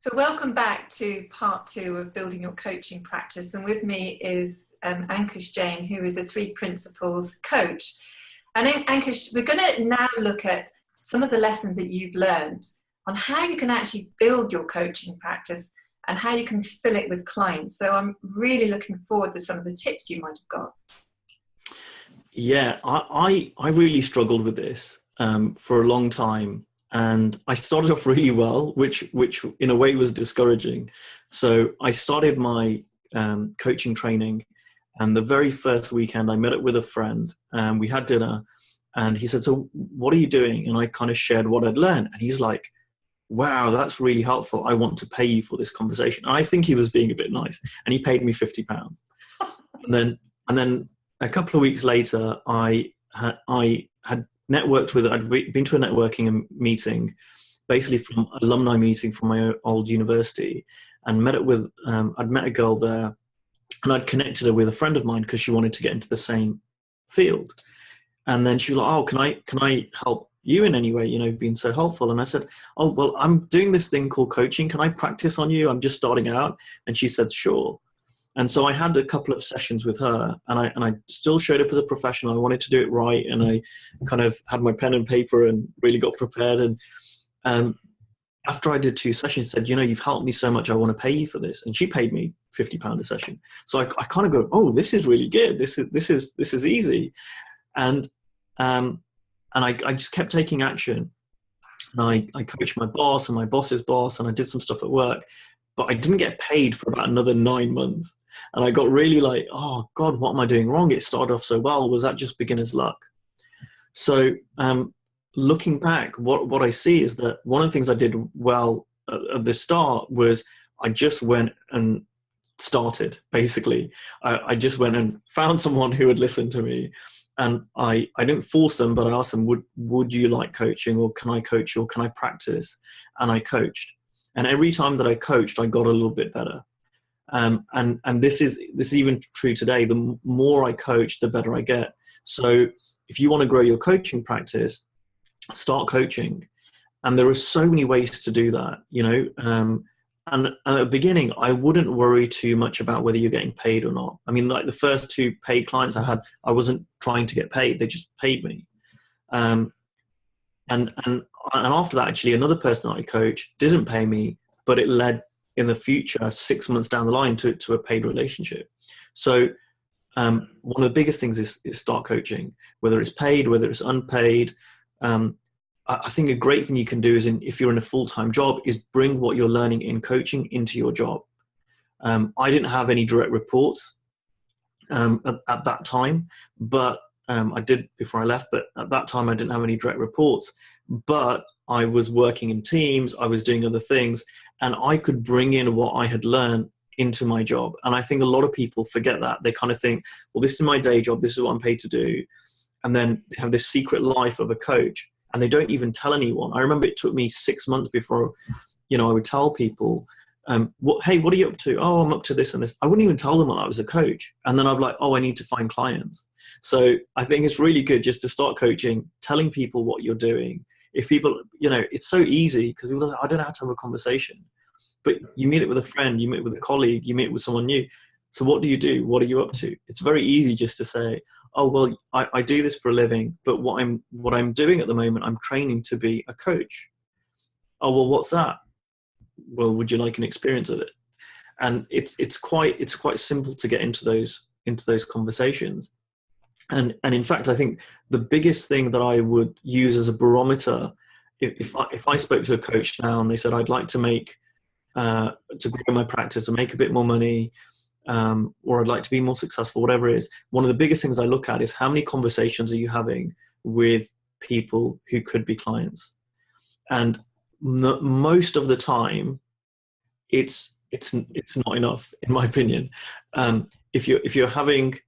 So welcome back to part 2 of building your coaching practice. And with me is Ankush Jain, who is a 3 Principles coach. And Ankush, we're going to now look at some of the lessons that you've learned on how you can actually build your coaching practice and how you can fill it with clients. So I'm really looking forward to some of the tips you might have got. Yeah, I really struggled with this for a long time. And I started off really well, which in a way was discouraging. So I started my coaching training, and the very first weekend I met up with a friend, and we had dinner, and he said, "So what are you doing?" And I kind of shared what I'd learned, and he's like, "Wow, that's really helpful. I want to pay you for this conversation." And I think he was being a bit nice, and he paid me £50. And then a couple of weeks later, I had networked with, I'd been to a networking meeting, basically from alumni meeting from my old university, and met up with, I'd met a girl there, and I'd connected her with a friend of mine because she wanted to get into the same field. And then she was like, "Oh, can I help you in any way? You know, you've been so helpful." And I said, "Oh, well, I'm doing this thing called coaching. Can I practice on you? I'm just starting out." And she said, "Sure." And so I had a couple of sessions with her, and I still showed up as a professional. I wanted to do it right, and I kind of had my pen and paper and really got prepared. And after I did 2 sessions, said, "You know, you've helped me so much. I want to pay you for this." And she paid me £50 a session. So I kind of go, "Oh, this is really good. This is easy." And I just kept taking action. And I coached my boss and my boss's boss, and I did some stuff at work, but I didn't get paid for about another 9 months. And I got really like, "Oh God, what am I doing wrong? It started off so well. Was that just beginner's luck?" So looking back, what I see is that one of the things I did well at the start was I just went and started, basically. I just went and found someone who would listen to me. And I didn't force them, but I asked them, would you like coaching, or can I coach, or can I practice? And I coached. And every time that I coached, I got a little bit better. And this is even true today. The more I coach, the better I get. So if you want to grow your coaching practice, start coaching. And there are so many ways to do that, you know. And at the beginning, I wouldn't worry too much about whether you're getting paid or not. I mean, like the first 2 paid clients I had, I wasn't trying to get paid. They just paid me. And after that, actually, another person that I coached didn't pay me, but it led in the future, 6 months down the line, to a paid relationship. So one of the biggest things is start coaching, whether it's paid, whether it's unpaid. I think a great thing you can do is, if you're in a full-time job, is bring what you're learning in coaching into your job. I didn't have any direct reports at that time, but I did before I left. But at that time, I didn't have any direct reports. But I was working in teams. I was doing other things, and I could bring in what I had learned into my job. And I think a lot of people forget that. They kind of think, well, this is my day job. This is what I'm paid to do. And then they have this secret life of a coach, and they don't even tell anyone. I remember it took me 6 months before, you know, I would tell people, "Hey, what are you up to?" "Oh, I'm up to this and this." I wouldn't even tell them that I was a coach. And then I'd be like, "Oh, I need to find clients." So I think it's really good just to start coaching, telling people what you're doing. If people, you know, it's so easy because people are like, "I don't know how to have a conversation." But you meet it with a friend, you meet it with a colleague, you meet it with someone new. So what do you do? What are you up to? It's very easy just to say, "Oh, well, I do this for a living, but what I'm doing at the moment, I'm training to be a coach." "Oh, well, what's that?" "Well, would you like an experience of it?" And it's quite simple to get into those conversations. And in fact, I think the biggest thing that I would use as a barometer, if I spoke to a coach now and they said, "I'd like to to grow my practice and make a bit more money, or I'd like to be more successful," whatever it is, one of the biggest things I look at is how many conversations are you having with people who could be clients. And most of the time, it's not enough, in my opinion. If you're having,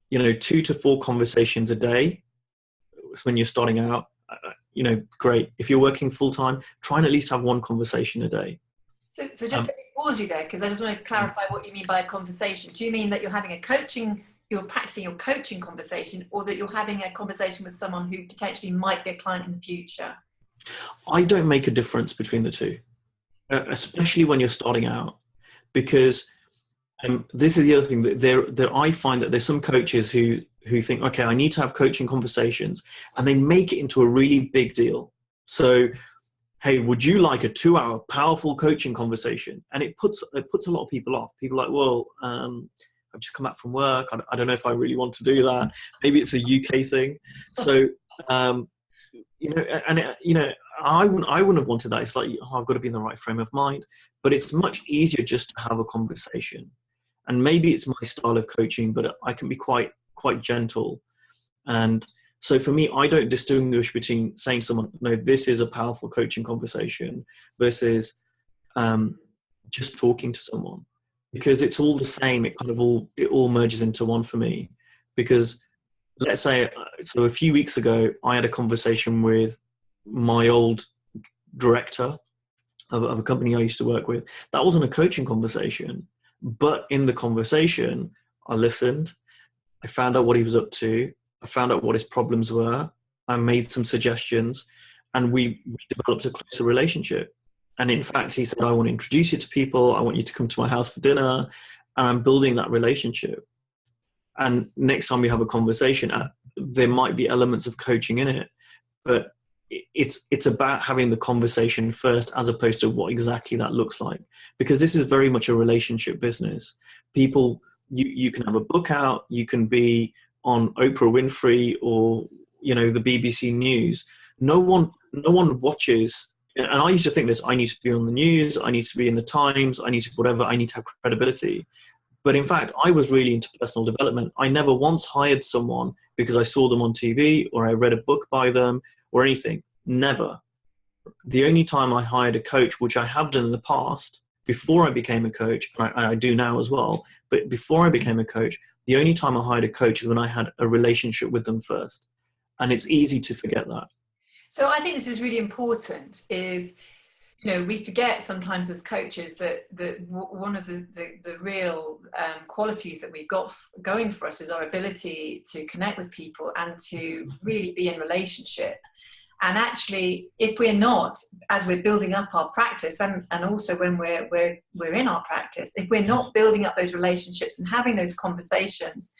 you know, 2 to 4 conversations a day when you're starting out, you know, great. If you're working full time, try and at least have 1 conversation a day. So just let me pause you there, because I just want to clarify what you mean by a conversation. Do you mean that you're practicing your coaching conversation, or that you're having a conversation with someone who potentially might be a client in the future? I don't make a difference between the two. especially when you're starting out, because this is the other thing that I find that there's some coaches who think, okay, I need to have coaching conversations, and they make it into a really big deal. So, hey, would you like a 2-hour powerful coaching conversation? And it puts a lot of people off. People are like, well, I've just come back from work. I don't know if I really want to do that. Maybe it's a UK thing. So, I wouldn't have wanted that. It's like, oh, I've got to be in the right frame of mind. But it's much easier just to have a conversation. And maybe it's my style of coaching, but I can be quite gentle. And so for me, I don't distinguish between saying to someone, no, this is a powerful coaching conversation versus just talking to someone, because it's all the same. It all merges into one for me. Because let's say, so a few weeks ago, I had a conversation with my old director of a company I used to work with. That wasn't a coaching conversation, but in the conversation, I listened. I found out what he was up to. I found out what his problems were. I made some suggestions, and we developed a closer relationship. And in fact, he said, I want to introduce you to people. I want you to come to my house for dinner. And I'm building that relationship. And next time we have a conversation, there might be elements of coaching in it, but it's about having the conversation first, as opposed to what exactly that looks like, because this is very much a relationship business. People, you can have a book out, you can be on Oprah Winfrey or the BBC News. No one watches. And I used to think this: I need to be on the news, I need to be in the Times, I need to whatever, I need to have credibility. But in fact, I was really into personal development. I never once hired someone because I saw them on TV or I read a book by them or anything. Never. The only time I hired a coach, which I have done in the past, before I became a coach, and I do now as well, but before I became a coach, the only time I hired a coach is when I had a relationship with them first. And it's easy to forget that. So I think this is really important, is, we forget sometimes as coaches that one of the real qualities that we've got going for us is our ability to connect with people and to really be in relationship. And actually, if we're not, as we're building up our practice, and also when we're in our practice, if we're not building up those relationships and having those conversations,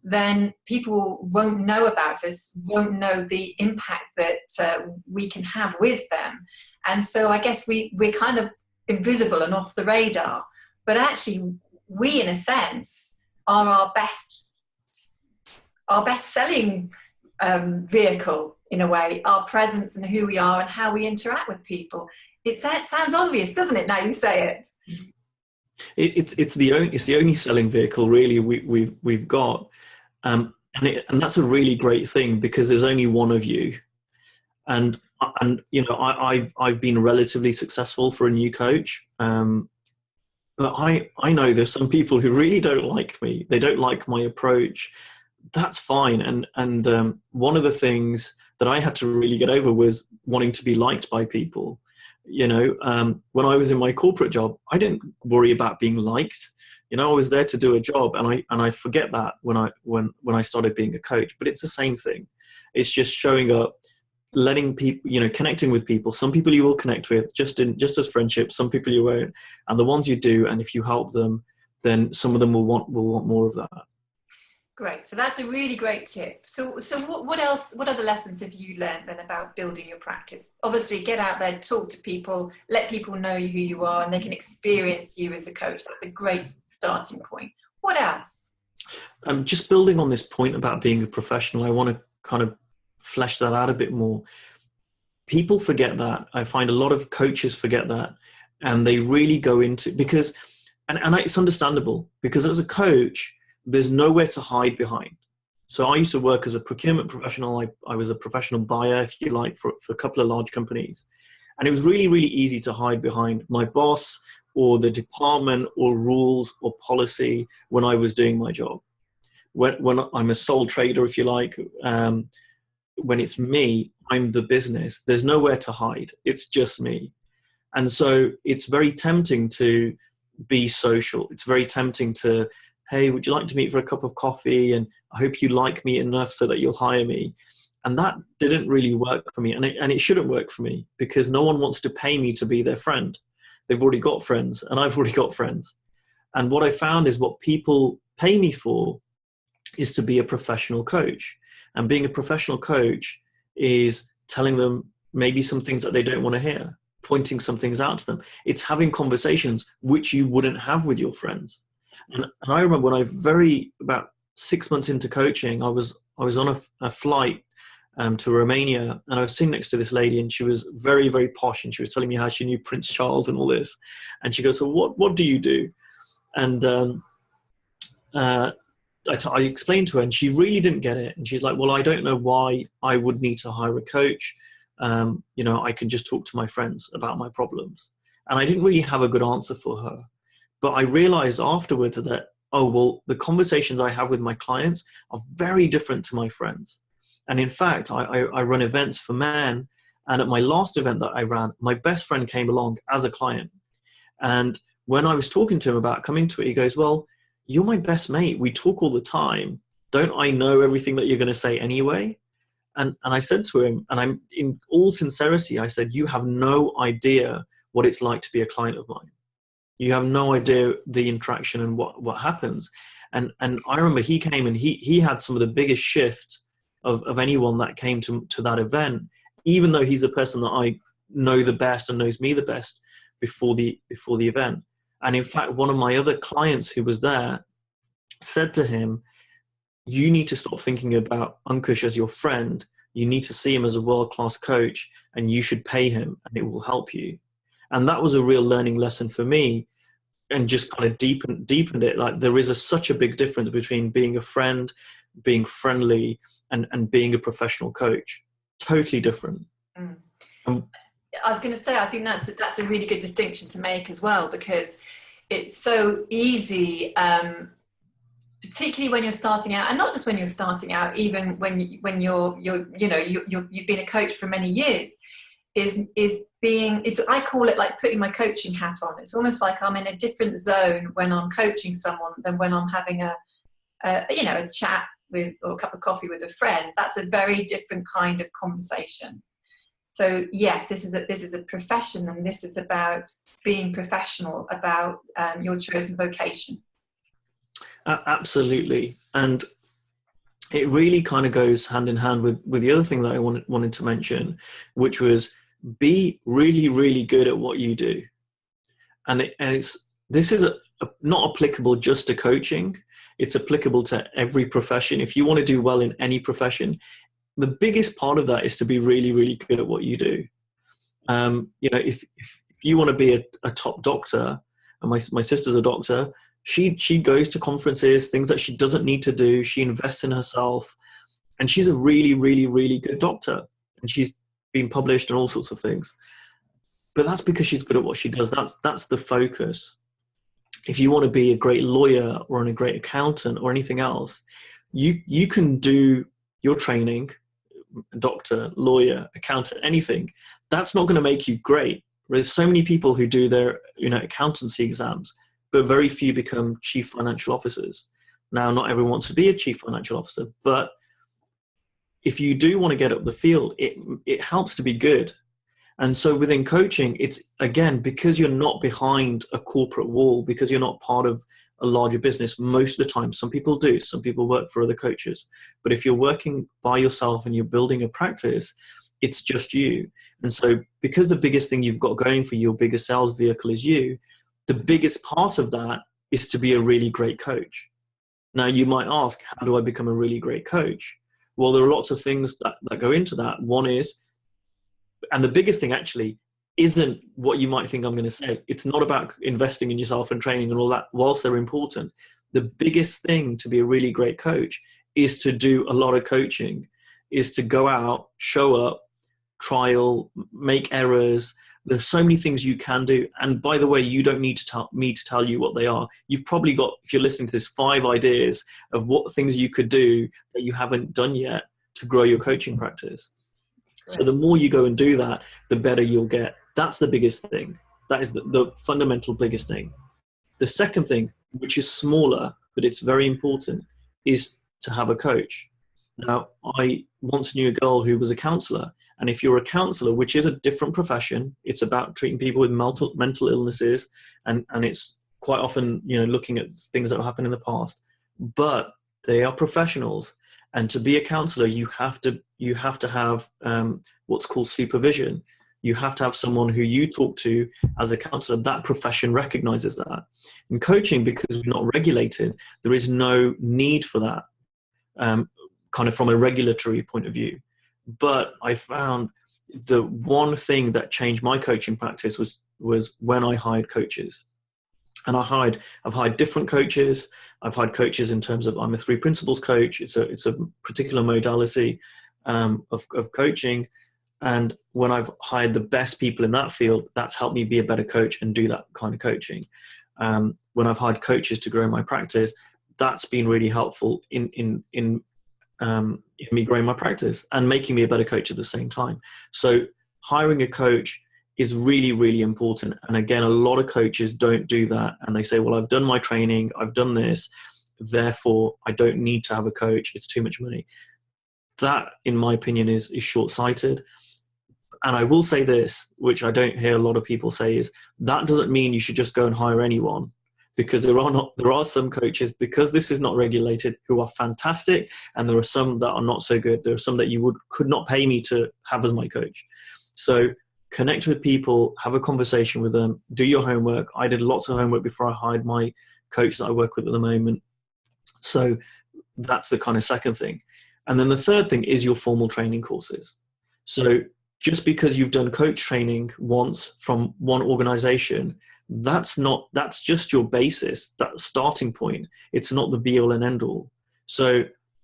then people won't know about us, won't know the impact that we can have with them. And so I guess we're kind of invisible and off the radar. But actually, we, in a sense, are our best selling vehicle, in a way, our presence and who we are and how we interact with people. It sounds obvious, doesn't it, now you say it? It's the only selling vehicle really we've got. And that's a really great thing, because there's only one of you. And I've been relatively successful for a new coach. But I know there's some people who really don't like me. They don't like my approach. That's fine. And one of the things that I had to really get over was wanting to be liked by people. When I was in my corporate job, I didn't worry about being liked. I was there to do a job, and I forget that when I started being a coach. But it's the same thing. It's just showing up, letting people, connecting with people. Some people you will connect with just as friendships. Some people you won't, and the ones you do, and if you help them, then some of them will want more of that. Great. So that's a really great tip. So what else? What other lessons have you learned then about building your practice? Obviously, get out there, talk to people, let people know who you are, and they can experience you as a coach. That's a great starting point. What else? Just building on this point about being a professional, I want to kind of flesh that out a bit more. People forget that. I find a lot of coaches forget that, and they really go into, because, and it's understandable, because as a coach, there's nowhere to hide behind. So I used to work as a procurement professional. I was a professional buyer, if you like, for a couple of large companies. And it was really, really easy to hide behind my boss or the department or rules or policy when I was doing my job. When I'm a sole trader, if you like, when it's me, I'm the business. There's nowhere to hide. It's just me. And so it's very tempting to be social. It's very tempting to, hey, would you like to meet for a cup of coffee? And I hope you like me enough so that you'll hire me. And that didn't really work for me. And it shouldn't work for me, because no one wants to pay me to be their friend. they've already got friends and I've already got friends. And what I found is what people pay me for is to be a professional coach. And being a professional coach is telling them maybe some things that they don't want to hear, pointing some things out to them. It's having conversations which you wouldn't have with your friends. And I remember when about 6 months into coaching, I was on a flight to Romania, and I was sitting next to this lady, and she was very, very posh, and she was telling me how she knew Prince Charles and all this. And she goes, "So what do you do?" And I explained to her, and she really didn't get it. And she's like, "Well, I don't know why I would need to hire a coach. I can just talk to my friends about my problems." And I didn't really have a good answer for her. But I realized afterwards that, oh, well, the conversations I have with my clients are very different to my friends. And in fact, I run events for men. And at my last event that I ran, my best friend came along as a client. And when I was talking to him about coming to it, he goes, "Well, you're my best mate. We talk all the time. Don't I know everything that you're going to say anyway?" And I said to him, and I'm in all sincerity, I said, "You have no idea what it's like to be a client of mine. You have no idea the interaction and what happens." And I remember he came and he had some of the biggest shift of anyone that came to that event, even though he's a person that I know the best and knows me the best before the event. And in fact, one of my other clients who was there said to him, "You need to stop thinking about Ankush as your friend. You need to see him as a world-class coach, and you should pay him, and it will help you." And that was a real learning lesson for me, and just kind of deepened it. Like, there is such a big difference between being a friend, being friendly, and being a professional coach. Totally different. I was going to say, I think that's a really good distinction to make as well, because it's so easy, particularly when you're starting out, and not just when you're starting out, even when you've been a coach for many years, I call it like putting my coaching hat on. It's almost like I'm in a different zone when I'm coaching someone than when I'm having a chat with, or a cup of coffee with a friend. That's a very different kind of conversation. So yes, this is a profession, and this is about being professional about your chosen vocation. Absolutely. And it really kind of goes hand in hand with the other thing that I wanted to mention, which was be really, really good at what you do. And this is not applicable just to coaching. It's applicable to every profession. If you want to do well in any profession, the biggest part of that is to be really, really good at what you do. If you want to be a top doctor, and my sister's a doctor, she goes to conferences, things that she doesn't need to do. She invests in herself, and she's a really, really, really good doctor, and she's been published and all sorts of things. But that's because she's good at what she does. That's the focus. If you want to be a great lawyer or a great accountant or anything else, you can do your training, doctor, lawyer, accountant, anything. That's not going to make you great. There's so many people who do their accountancy exams, but very few become chief financial officers. Now, not everyone wants to be a chief financial officer, but if you do want to get up the field, it helps to be good. And so within coaching, it's, again, because you're not behind a corporate wall, because you're not part of a larger business most of the time. Some people do. Some people work for other coaches. But if you're working by yourself and you're building a practice, it's just you. And so because the biggest thing you've got going for your biggest sales vehicle is you, the biggest part of that is to be a really great coach. Now, you might ask, how do I become a really great coach? Well, there are lots of things that go into that. One is, and the biggest thing actually isn't what you might think I'm going to say. It's not about investing in yourself and training and all that, whilst they're important. The biggest thing to be a really great coach is to do a lot of coaching, is to go out, show up, trial, make errors. There's so many things you can do. And by the way, you don't need me to tell you what they are. You've probably got, if you're listening to this, 5 ideas of what things you could do that you haven't done yet to grow your coaching practice. So the more you go and do that, the better you'll get. That's the biggest thing. That is the fundamental biggest thing. The second thing, which is smaller, but it's very important, is to have a coach. Now, I once knew a girl who was a counselor, And if you're a counselor, which is a different profession, it's about treating people with mental illnesses, and it's quite often, looking at things that have happened in the past, but they are professionals. And to be a counselor, you have to have what's called supervision. You have to have someone who you talk to as a counselor. That profession recognizes that. In coaching, because we're not regulated, there is no need for that, kind of from a regulatory point of view. But I found the one thing that changed my coaching practice was when I hired coaches. And I've hired different coaches. I've hired coaches in terms of, I'm a 3 principles coach. It's a particular modality of coaching. And when I've hired the best people in that field, that's helped me be a better coach and do that kind of coaching. When I've hired coaches to grow my practice, that's been really helpful in me growing my practice and making me a better coach at the same time. So hiring a coach is really, really important. And again, a lot of coaches don't do that. And they say, well, I've done my training, I've done this, therefore I don't need to have a coach. It's too much money. That, in my opinion, is short-sighted. And I will say this, which I don't hear a lot of people say, is that doesn't mean you should just go and hire anyone, because there are some coaches, because this is not regulated, who are fantastic, and there are some that are not so good. There are some that you could not pay me to have as my coach. So connect with people, have a conversation with them, do your homework. I did lots of homework before I hired my coach that I work with at the moment. So that's the kind of second thing. And then the third thing is your formal training courses. So just because you've done coach training once from one organization, that's just your basis, that starting point. It's not the be all and end all. So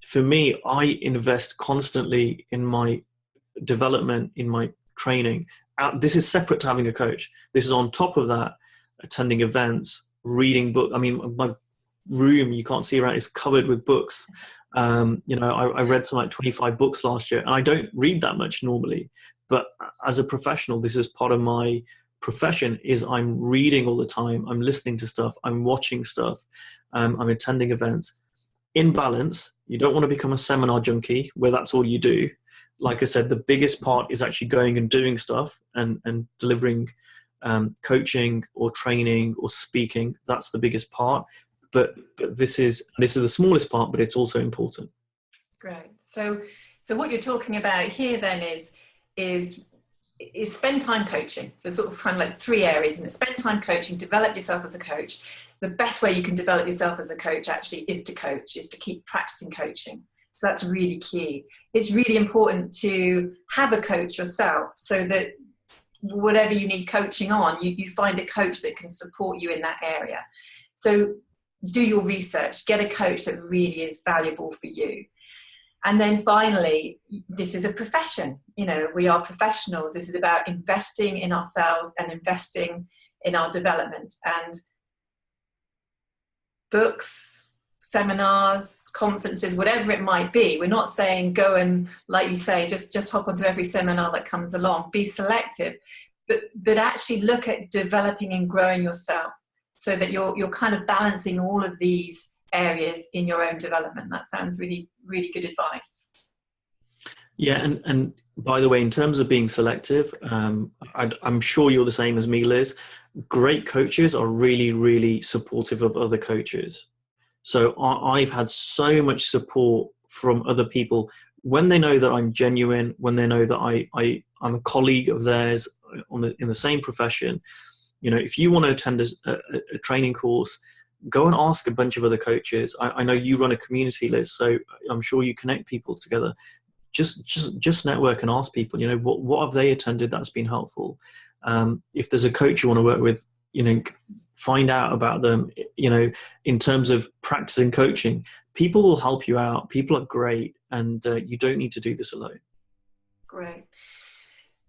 for me, I invest constantly in my development, in my training. This is separate to having a coach. This is on top of that, attending events, reading books. I mean, my room, you can't see around, is covered with books. I read something like 25 books last year, and I don't read that much normally. But as a professional, this is part of my profession, is I'm reading all the time. I'm listening to stuff. I'm watching stuff. I'm attending events. In balance, you don't want to become a seminar junkie where that's all you do. Like I said, the biggest part is actually going and doing stuff and delivering coaching or training or speaking. That's the biggest part. But this is the smallest part, but it's also important. Great. So what you're talking about here then is spend time coaching. So sort of kind of like 3 areas, and spend time coaching, develop yourself as a coach. The best way you can develop yourself as a coach actually is to coach, is to keep practicing coaching. So that's really key. It's really important to have a coach yourself, so that whatever you need coaching on, you find a coach that can support you in that area. So do your research, get a coach that really is valuable for you. And then finally, this is a profession. We are professionals. This is about investing in ourselves and investing in our development. And books, seminars, conferences, whatever it might be, we're not saying go and, like you say, just hop onto every seminar that comes along. Be selective, but actually look at developing and growing yourself, so that you're kind of balancing all of these areas in your own development. That sounds really, really good advice. Yeah, and by the way, in terms of being selective, I'm sure you're the same as me, Liz. Great coaches are really, really supportive of other coaches. So I've had so much support from other people when they know that I'm genuine, when they know that I'm a colleague of theirs in the same profession. If you want to attend a training course, go and ask a bunch of other coaches. I know you run a community, Liz, so I'm sure you connect people together. Just network and ask people, what have they attended that's been helpful. If there's a coach you want to work with, find out about them. In terms of practicing coaching, people will help you out. People are great, and you don't need to do this alone. Great.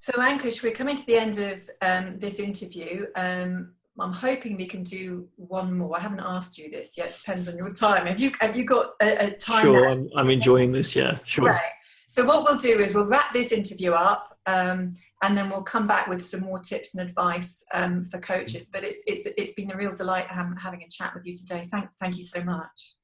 So Ankush, we're coming to the end of this interview. I'm hoping we can do one more. I haven't asked you this yet. Depends on your time. Have you got a time? Sure, I'm enjoying this. Yeah, sure. Right. So what we'll do is we'll wrap this interview up, and then we'll come back with some more tips and advice for coaches. But it's been a real delight having a chat with you today. Thank you so much.